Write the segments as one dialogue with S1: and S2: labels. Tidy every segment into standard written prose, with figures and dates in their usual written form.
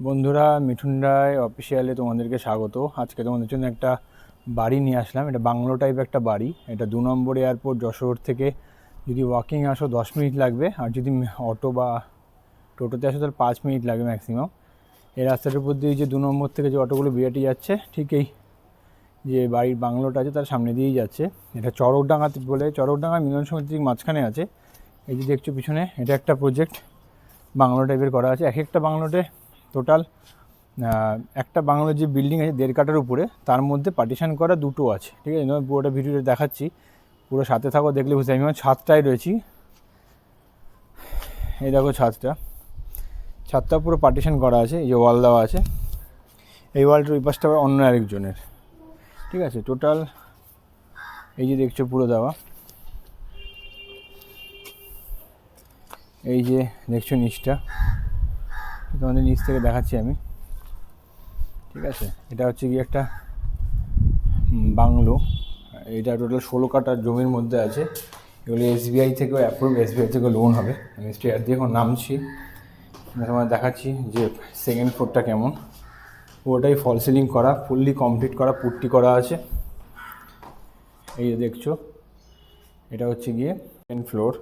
S1: বন্ধুরা, মিঠুন রায় অফিসিয়ালে তোমাদেরকে স্বাগত। আজকে তোমাদের জন্য একটা বাড়ি নিয়ে আসলাম। এটা বাংলো টাইপ একটা বাড়ি। এটা 2 নম্বর এয়ারপোর্ট যশোর থেকে যদি ওয়াকিং আসো 10 মিনিট লাগবে, আর যদি অটো বা টোটোতে আসো তাহলে 5 মিনিট লাগবে ম্যাক্সিমাম। এই রাস্তাটার উপর দিয়ে যে 2 নম্বর থেকে যে অটোগুলো বিরাটি যাচ্ছে, ঠিক এই যে বাড়ির বাংলোটা আছে তার সামনে দিয়েই যাচ্ছে। এটা চড়কডাঙ্গাতে বলে, চড়কডাঙ্গা মিলন সমিতির মাঝখানে আছে। এই যে দেখছো পিছনে, এটা একটা প্রজেক্ট বাংলো টাইপের করা আছে। এক একটা বাংলোতে টোটাল একটা বাংলোর যে বিল্ডিং আছে 1.5 কাঠার উপরে, তার মধ্যে পার্টিশন করা দুটো আছে। ঠিক আছে, আমি পুরোটা ভিডিওতে দেখাচ্ছি, পুরো সাথে থাকো, দেখলে বুঝতে। আমি ছাদটায় রয়েছি, এই দেখো ছাদটা পুরো পার্টিশন করা আছে। এই যে ওয়াল দেওয়া আছে, এই ওয়ালটার ওই পাশটা অন্য আরেকজনের। ঠিক আছে, টোটাল এই যে দেখছো পুরো দেওয়া। এই যে দেখছো নিচটা, তোমাদের নিচ থেকে দেখাচ্ছি আমি। ঠিক আছে, এটা হচ্ছে কি একটা বাংলো। এটা টোটাল 16 কাঠার জমির মধ্যে আছে। এগুলো এসবিআই থেকেও অ্যাপ্রুভ, এসবিআই থেকেও লোন হবে। আমি স্টেয়ার দিয়ে এখন নামছি, তোমার দেখাচ্ছি যে সেকেন্ড ফ্লোরটা কেমন। পুরোটাই ফল সিলিং করা, ফুললি কমপ্লিট করা, পুট্টি করা আছে। এই যে দেখছো, এটা হচ্ছে গিয়ে সেকেন্ড ফ্লোর।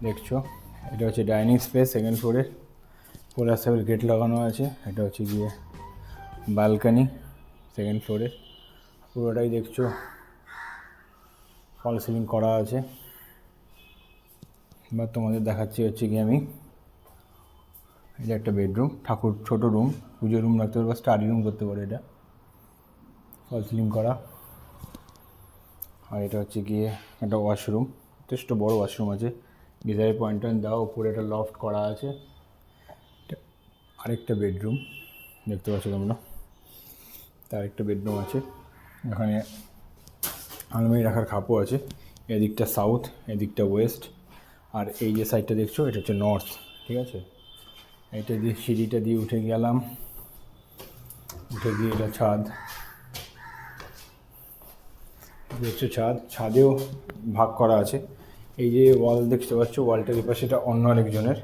S1: দেখছো, এটা হচ্ছে ডাইনিং স্পেস সেকেন্ড ফ্লোরে, কোলাপসেবল গেট লাগানো আছে। এটা হচ্ছে গিয়ে বালকানি সেকেন্ড ফ্লোরে। পুরোটাই দেখছো ফল সিলিং করা আছে। এবার তোমাদের দেখাচ্ছি হচ্ছে কি আমি, এই যে একটা বেডরুম, ঠাকুর ছোটো রুম, পুজোর রুম রাখতে পারো, স্টাডি রুম করতে পারো। এটা ফল সিলিং করা। আর এটা হচ্ছে গিয়ে একটা ওয়াশরুম, যথেষ্ট বড় ওয়াশরুম আছে, গিজারের পয়েন্ট দেওয়া। উপরে একটা লফট করা আছে। আরেকটা বেডরুম দেখতে পাচ্ছ তোমরা, তার একটা বেডরুম আছে। এখানে আলমারি রাখার খাপও আছে। এদিকটা সাউথ, এদিকটা ওয়েস্ট, আর এই যে সাইডটা দেখছো এটা হচ্ছে নর্থ। ঠিক আছে, এটা দিয়ে সিঁড়িটা দিয়ে উঠে গেলাম, উঠে গিয়ে এটা ছাদ দেখছো। ছাদেও ভাগ করা আছে। এই যে ওয়াল দেখতে পাচ্ছ, ওয়ালটার এপাশে এটা অন্য আরেকজনের।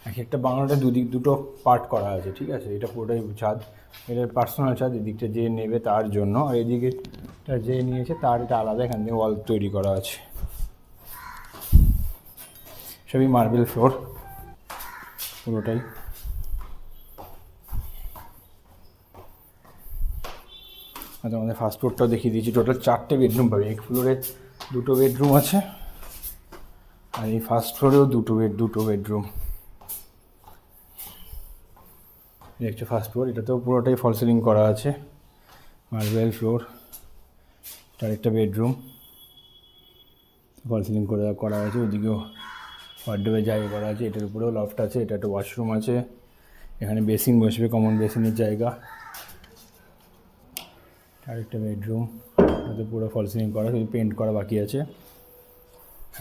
S1: এক একটা বাংলাটা দুটো পার্ট করা আছে। ঠিক আছে, এটা পুরোটাই ছাদ, এটা পার্সোনাল ছাদ। এদিকটা যে নেবে তার জন্য, আর এদিকেটা যে নিয়েছে তার এটা আলাদা, এখান থেকে ওয়াল তৈরি করা আছে। সবই মার্বেল ফ্লোর পুরোটাই। আর তোমাদের ফার্স্ট ফ্লোরটাও দেখিয়ে দিয়েছি। টোটাল 4টে বেডরুম পাবে। এক ফ্লোরে 2টো বেডরুম আছে, আর এই ফার্স্ট ফ্লোরেও দুটো বেডরুম। দেখছো ফার্স্ট ফ্লোর, এটাতেও পুরোটাই ফল সিলিং করা আছে, মার্বেল ফ্লোর। তার একটা বেডরুম ফল সিলিং করা আছে। ওদিকেও ওয়ার্ডরোবের জায়গা করা আছে। এটার উপরেও লফট আছে। এটা একটা ওয়াশরুম আছে, এখানে বেসিন বসবে, কমন বেসিনের জায়গা। আরেকটা বেডরুম, এটাতে পুরো ফল সিলিং করা, শুধু পেন্ট করা বাকি আছে।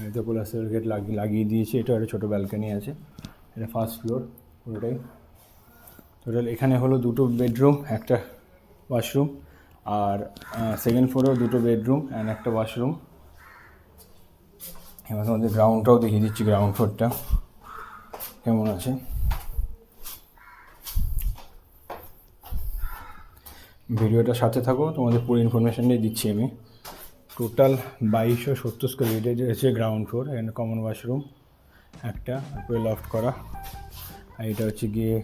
S1: এতে কোলাপসেবল গেট লাগিয়ে দিয়েছে। এটা একটা ছোটো ব্যালকনি আছে। এটা ফার্স্ট ফ্লোর পুরোটাই। টোটাল এখানে হলো 2টো বেডরুম, একটা ওয়াশরুম, আর সেকেন্ড ফ্লোরেও 2টো বেডরুম অ্যান্ড একটা ওয়াশরুম। এবার তোমাদের গ্রাউন্ডটাও দেখিয়ে দিচ্ছি, গ্রাউন্ড ফ্লোরটা কেমন আছে। ভিডিওটা সাথে থাকো, তোমাদের পুরো ইনফরমেশানটাই দিচ্ছি আমি। টোটাল 2270 স্কোয়ার ফিটের রয়েছে গ্রাউন্ড ফ্লোর। এখানে কমন ওয়াশরুম একটা, পুরো লফট করা। আর এটা হচ্ছে গিয়ে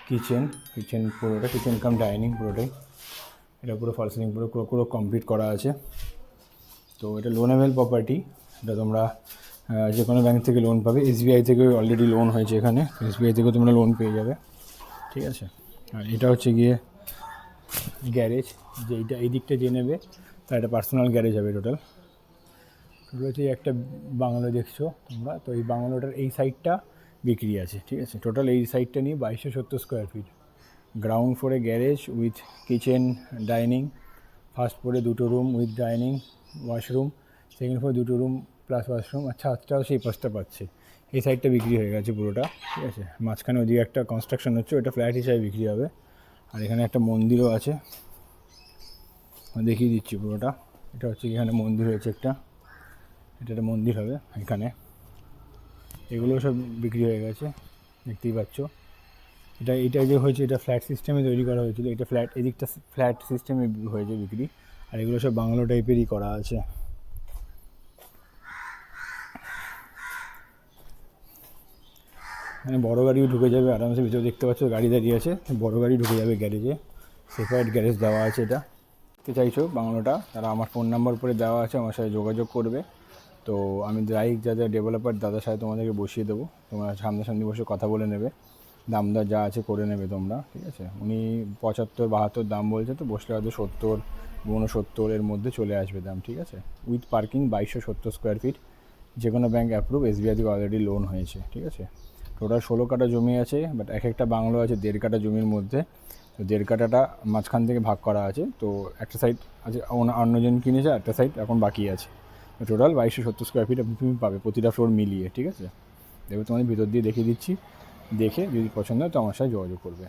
S1: কিচেন পুরোটা, কিচেন কাম ডাইনিং পুরোটাই। এটা পুরো ফল সিলিং পুরো কমপ্লিট করা আছে। তো এটা লোনেবল প্রপার্টি। এটা তোমরা যে কোনো ব্যাঙ্ক থেকে লোন পাবে। এসবিআই থেকে অলরেডি লোন হয়েছে এখানে, এসবিআই থেকেও তোমরা লোন পেয়ে যাবে। ঠিক আছে, আর এটা হচ্ছে গিয়ে গ্যারেজ, যে এই দিকটা যে নেবে তার একটা পার্সোনাল গ্যারেজ হবে। টোটাল হচ্ছে একটা বাংলো দেখছো তোমরা, তো এই বাংলোটার এই সাইডটা বিক্রি আছে। ঠিক আছে, টোটাল এই সাইডটা নিয়ে 2270 স্কোয়ার ফিট। গ্রাউন্ড ফ্লোরে garage with kitchen dining, first ফ্লোরে 2টো room with dining washroom, second ফ্লোরে 2টো রুম প্লাস ওয়াশরুম। আর ছাদটাও সেই পাশটা পাচ্ছে। এই সাইডটা বিক্রি হয়ে গেছে পুরোটা। ঠিক আছে, মাঝখানে ওদিকে একটা কনস্ট্রাকশন হচ্ছে, ওটা ফ্ল্যাট হিসাবে বিক্রি হবে। আর এখানে একটা মন্দিরও আছে, দেখিয়ে দিচ্ছি পুরোটা। এটা হচ্ছে এখানে মন্দির হয়েছে একটা, এটা একটা মন্দির হবে এখানে। এগুলো সব বিক্রি হয়ে গেছে, দেখতেই পাচ্ছ। এটা যে হয়েছে এটা ফ্ল্যাট সিস্টেমে তৈরি করা হয়েছিল, এটা ফ্ল্যাট, এদিকটা ফ্ল্যাট সিস্টেমে হয়েছে বিক্রি, আর এগুলো সব বাংলো টাইপেরই করা আছে। মানে বড় গাড়িও ঢুকে যাবে আরামসে, ভিতরে দেখতে পাচ্ছ গাড়ি দাঁড়িয়ে আছে, বড় গাড়ি ঢুকে যাবে গ্যারেজে, সেপারেট গ্যারেজ দেওয়া আছে। এটা দেখতে চাইছো বাংলোটা, তারা আমার ফোন নাম্বার উপরে দেওয়া আছে, আমার সাথে যোগাযোগ করবে। তো আমি লাইক যাদের ডেভেলপার দাদার সাথে তোমাদেরকে বসিয়ে দেবো, তোমরা সামনাসামনি বসে কথা বলে নেবে, দাম দর যা আছে করে নেবে তোমরা, ঠিক আছে। উনি 75-72 দাম বলছে, তো বসলে হয়তো 70-69 এর মধ্যে চলে আসবে দাম, ঠিক আছে। উইথ পার্কিং 2270 স্কোয়ার ফিট, যে কোনো ব্যাঙ্ক অ্যাপ্রুভ, এসবিআই থেকে অলরেডি লোন হয়েছে, ঠিক আছে। টোটাল 16 কাঠা জমি আছে, বাট এক একটা বাংলো আছে 1.5 কাঠা জমির মধ্যে, তো 1.5 কাঠাটা মাঝখান থেকে ভাগ করা আছে, তো একটা সাইড আছে অন্যজন কিনেছে, একটা সাইড এখন বাকি আছে। টোটাল 2270 স্কোয়ার ফিট তুমি পাবে প্রতিটা ফ্লোর মিলিয়ে, ঠিক আছে। এবার তোমাদের ভিতর দিয়ে দেখিয়ে দিচ্ছি, দেখে যদি পছন্দ হয় তো আমার সাথে যোগাযোগ করবে।